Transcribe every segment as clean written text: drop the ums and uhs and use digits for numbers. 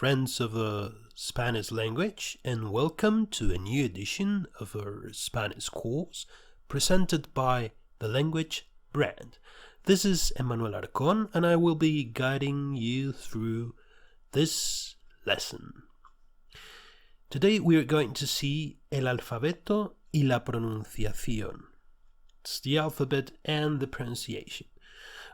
friends of the Spanish language, and welcome to a new edition of our Spanish course presented by the Language Brand. This is Emmanuel Arcon, and I will be guiding you through this lesson. Today we are going to see el alfabeto y la pronunciación. It's the alphabet and the pronunciation.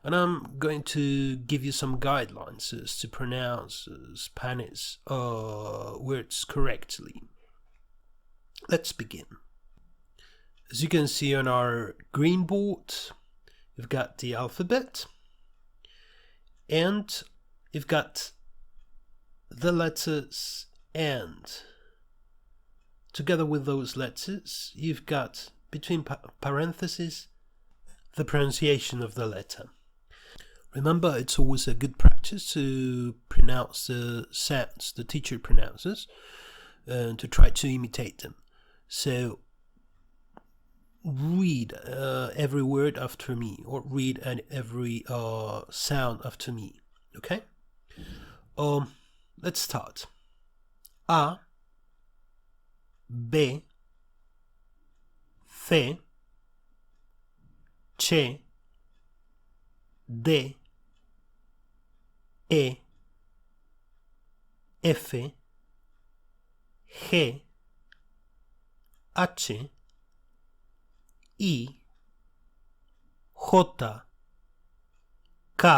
And I'm going to give you some guidelines as to pronounce Spanish words correctly. Let's begin. As you can see on our green board, you've got the alphabet and you've got the letters, and together with those letters, you've got between parentheses the pronunciation of the letter. Remember, it's always a good practice to pronounce the sounds the teacher pronounces and to try to imitate them. So read every word after me, or read every sound after me. Okay? Let's start. A, B, C, Ch, D, E, F, G, H, I, J, K,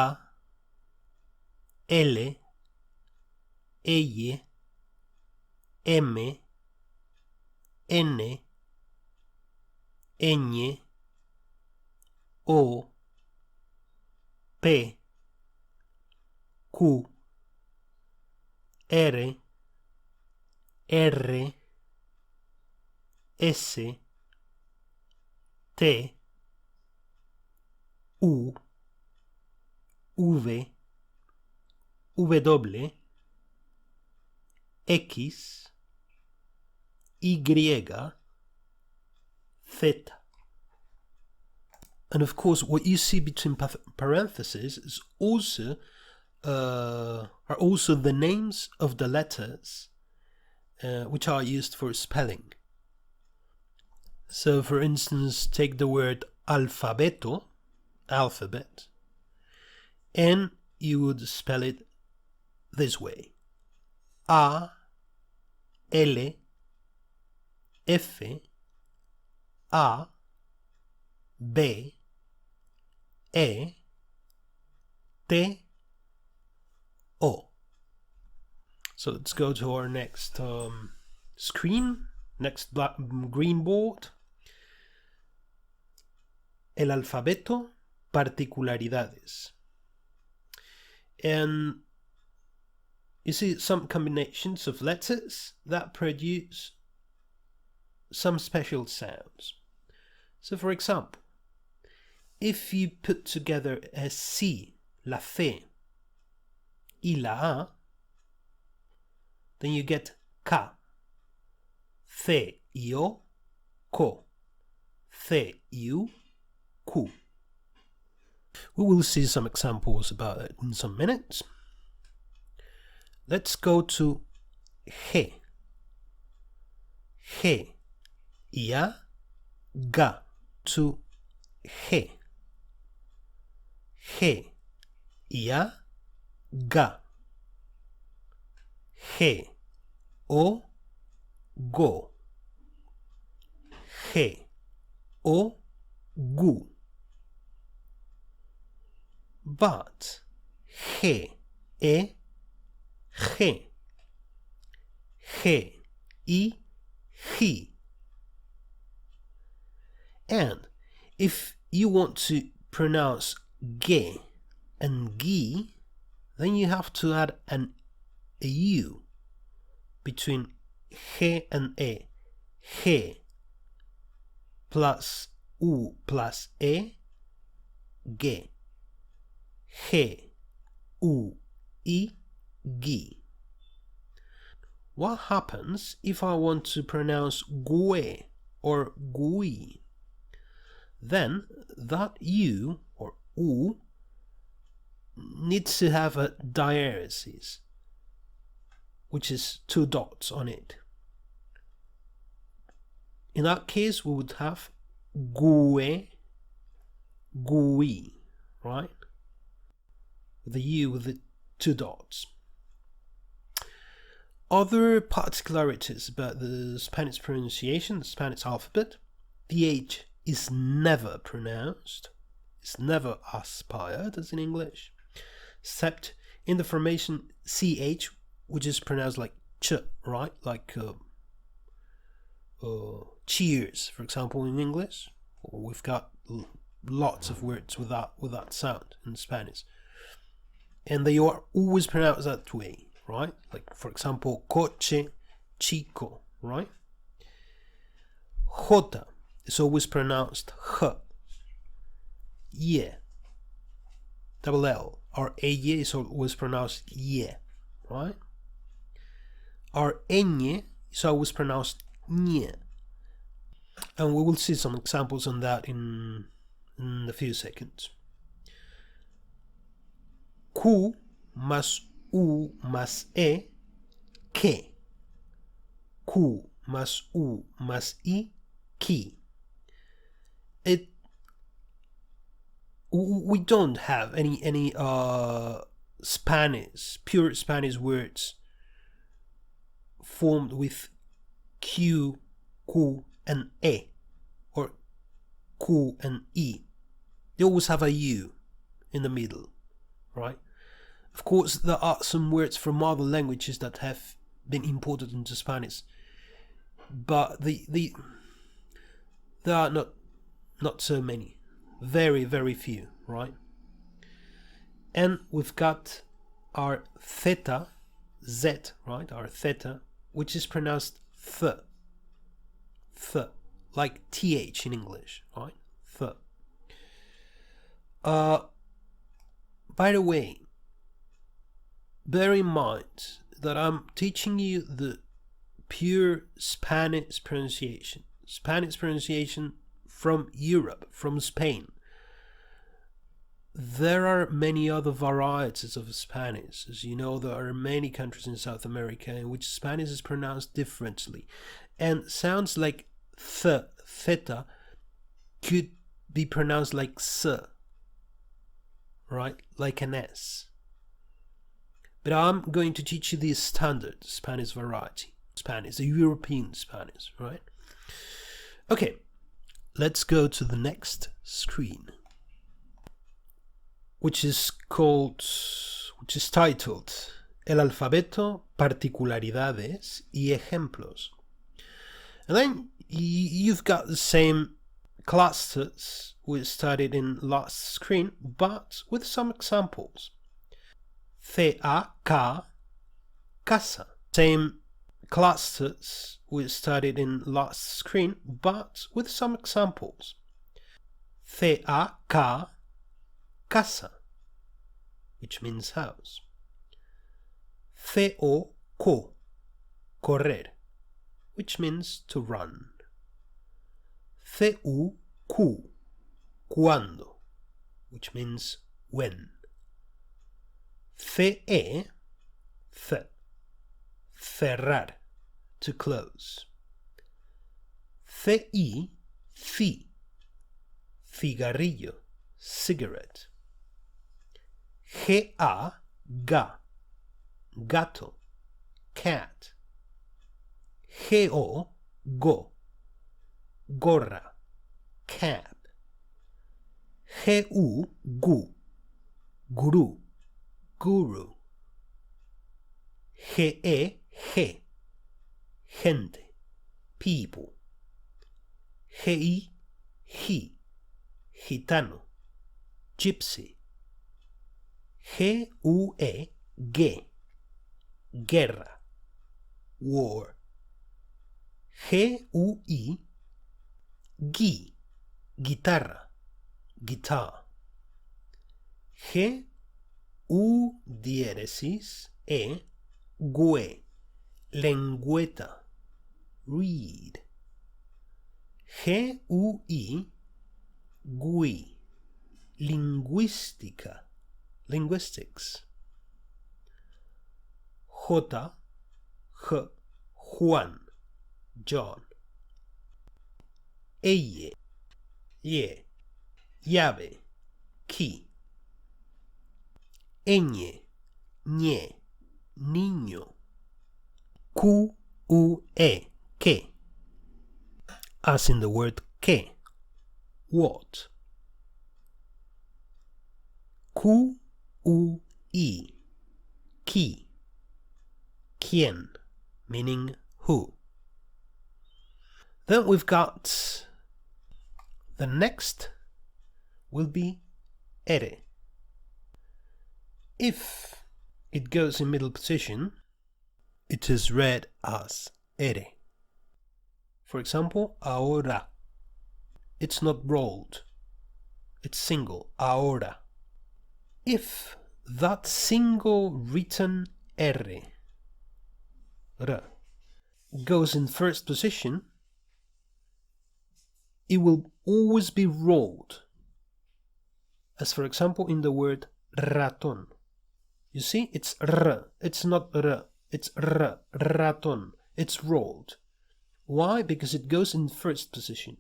L, L, M, N, Ñ, O, P, Q, R, R, S, T, U, V, W, X, Y, Z. And of course, what you see between parentheses is also are also the names of the letters which are used for spelling. So, for instance, take the word alfabeto, alphabet, and you would spell it this way: A, L, F, A, B, E, T, O. So let's go to our next screen, next green board. El alfabeto, particularidades. And you see some combinations of letters that produce some special sounds. So for example, if you put together a C, la C, y la A, then you get K, C, y O, Co, C, U, Q. We will see some examples about it in some minutes. Let's go to G, G, y A, G, to G, G, y A, G, G, O, Go, G, O, Gu. But G, E, G, G, I, G. And if you want to pronounce G and G, then you have to add a U between G and E. G plus U plus E, G. G, U, I, G. What happens if I want to pronounce Gue or Gui? Then that U or U needs to have a diaeresis. which is two dots on it. In that case, we would have gue, gui, right? The U with the two dots. Other particularities about the Spanish pronunciation, the Spanish alphabet: the H is never pronounced. It's never aspired as in English, except in the formation CH, which is pronounced like ch, right? Like cheers, for example, in English. We've got lots of words with that sound in Spanish, and they are always pronounced that way, right? Like, for example, coche, chico, right? J is always pronounced h. Yeah. Double L. Our ey is always pronounced ye, right? Our ñ is always pronounced ñe. And we will see some examples on that in a few seconds. Q más U más E, que. Q más U más I, ki. We don't have any Spanish, pure Spanish words formed with Q, Q, and E, or Q and E. They always have a U in the middle, right? Of course, there are some words from other languages that have been imported into Spanish, but there are not so many. Very, very few, right? And we've got our theta, Z, right? Our theta, which is pronounced th, like TH in English, right? Th. By the way, bear in mind that I'm teaching you the pure Spanish pronunciation from Europe, from Spain. There are many other varieties of Spanish. As you know, there are many countries in South America in which Spanish is pronounced differently, and sounds like theta could be pronounced like s, right? Like an S. But I'm going to teach you the standard Spanish variety. Spanish, the European Spanish, right? Okay, let's go to the next screen, which is titled El alfabeto, particularidades y ejemplos. And then you've got the same clusters we studied in last screen, but with some examples. C-A-K, casa. Same clusters we studied in last screen, but with some examples. C-A-K, casa, which means house. C-O-Co, correr, which means to run. C-U-Q, cuando, which means when. C-E, cerrar, to close. C-I, cigarrillo, cigarette. G-A, gato, cat. G-O, gorra, cap. G-U, guru, G-E, gente, people. G-I, gitano, gypsy. G-U-E, guerra, war. G-U-I, guitarra, guitar. G-U-E, gue, lengüeta, read. G-U-I, gui, lingüística, linguistics. J, J, Juan, John. Elle, ye, llave, key. Ñ, ñe, niño. Q, U, E, que. As in the word que, what. Q, U, I, qui, quién, meaning who. Then we've got the next will be ere. If it goes in middle position, it is read as ere. For example, ahora. It's not rolled, it's single, ahora. If that single written R goes in first position, it will always be rolled, as for example in the word ratón. You see, it's r, it's not r, it's r, ratón. It's rolled. Why? Because it goes in first position.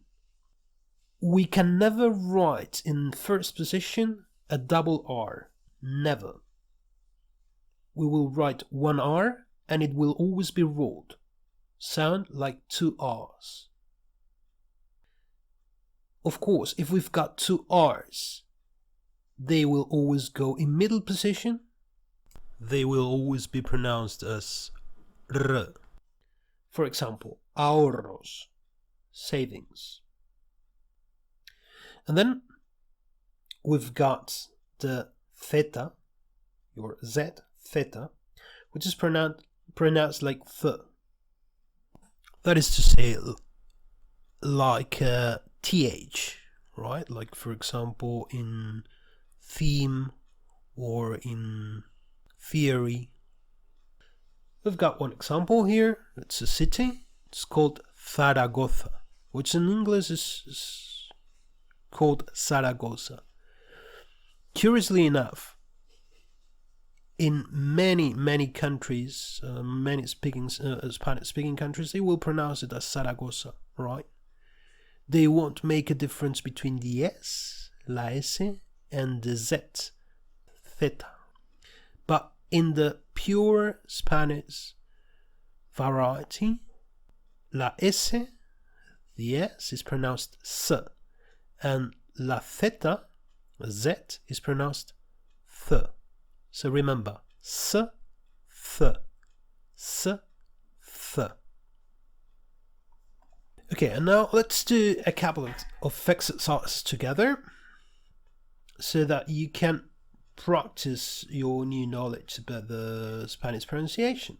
We can never write in first position a double R. Never. We will write one R and it will always be rolled. Sound like two R's. Of course, if we've got two R's, they will always go in middle position. They will always be pronounced as R. For example, ahorros, savings. And then we've got the theta, your Z, theta, which is pronounced like th. That is to say, like th, right? Like, for example, in theme or in theory. We've got one example here. It's a city. It's called Zaragoza, which in English is called Zaragoza. Curiously enough, in many countries, many Spanish-speaking countries, they will pronounce it as Zaragoza, right? They won't make a difference between the S, la S, and the Z, theta. But in the pure Spanish variety, la S, the S, is pronounced S, and la theta, Z, is pronounced Th. So remember, S, Th, S, Th. Okay, and now let's do a couple of exercises together so that you can practice your new knowledge about the Spanish pronunciation.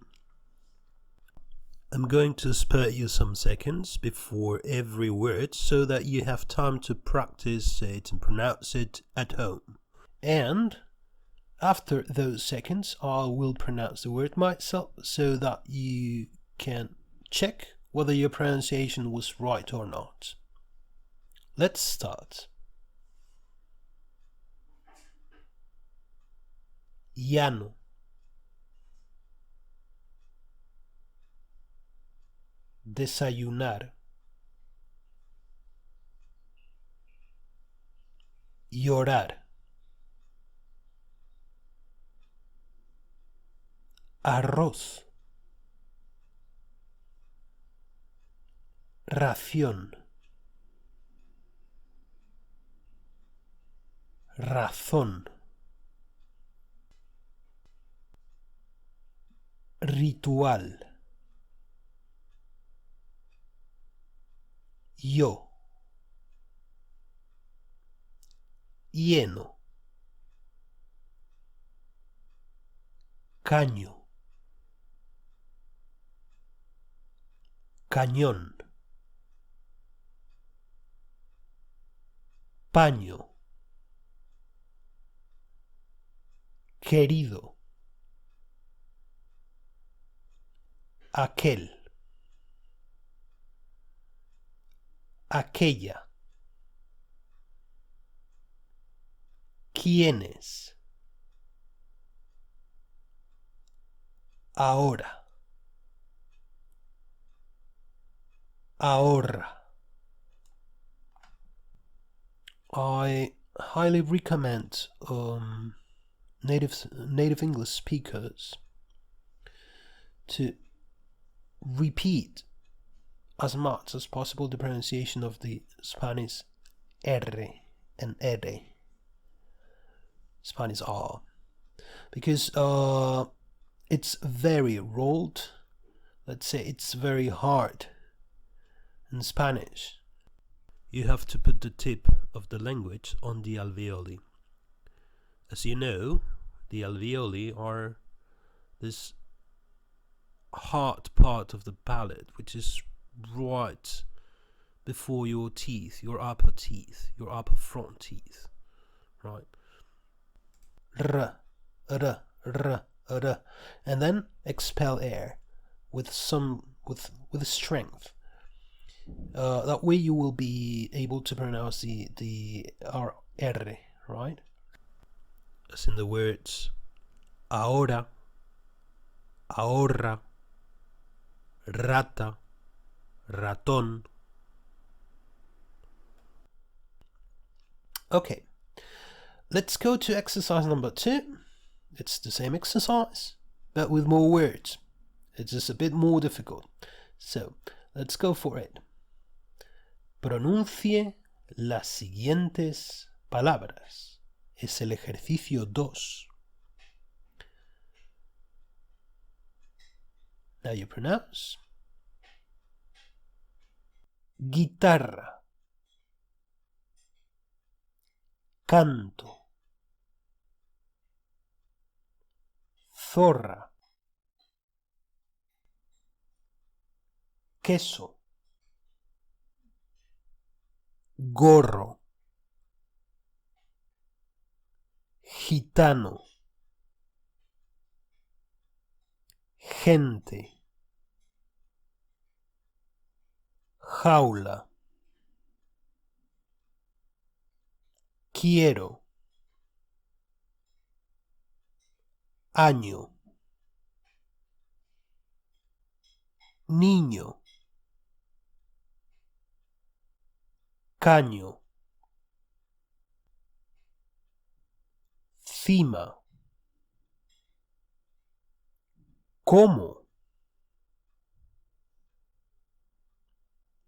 I'm going to spare you some seconds before every word so that you have time to practice it and pronounce it at home. And after those seconds, I will pronounce the word myself so that you can check whether your pronunciation was right or not. Let's start. Llano. Desayunar. Llorar. Arroz. Ración. Razón. Ritual. Yo. Lleno. Caño. Cañón. Paño. Querido. Aquel. Aquella. ¿Quiénes? Ahora. ahorra. I highly recommend native English speakers to repeat as much as possible the pronunciation of the Spanish R and R, Spanish R, because it's very rolled. Let's say it's very hard in Spanish. You have to put the tip of the language on the alveoli. As you know, the alveoli are this hard part of the palate, which is right before your teeth, your upper front teeth, right? R, r, r, r, and then expel air with strength. That way you will be able to pronounce the R, right? As in the words ahora, ahorra, rata, ratón. Okay, let's go to exercise number 2. It's the same exercise, but with more words. It's just a bit more difficult. So, let's go for it. Pronuncie las siguientes palabras. Es el ejercicio 2. Now you pronounce. Guitarra, canto, zorra, queso, gorro, gitano, gente, jaula, quiero, año, niño, caño, cima, como,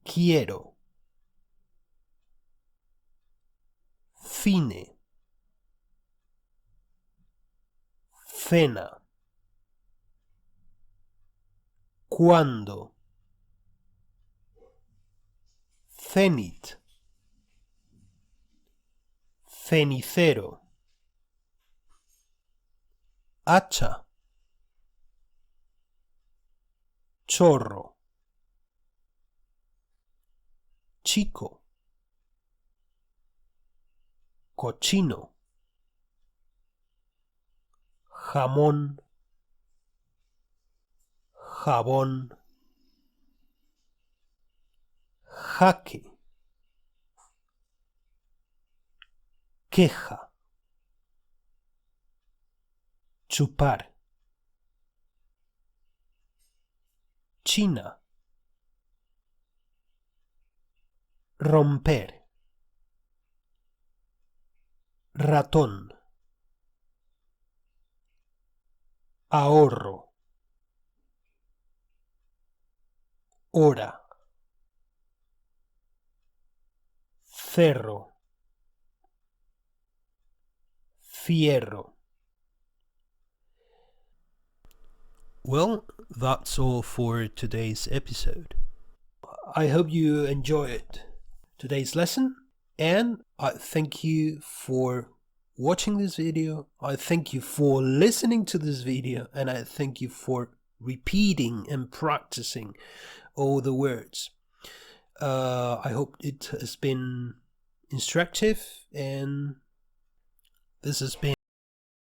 quiero, fine, cena, cuando, cenit, cenicero, hacha, chorro, chico, cochino, jamón, jabón, jaque, queja, chupar, China, romper, ratón, ahorro, hora, cerro, fierro. Well, that's all for today's episode. I hope you enjoyed today's lesson, and I thank you for watching this video. I thank you for listening to this video, and I thank you for repeating and practicing all the words. I hope it has been instructive, and this has been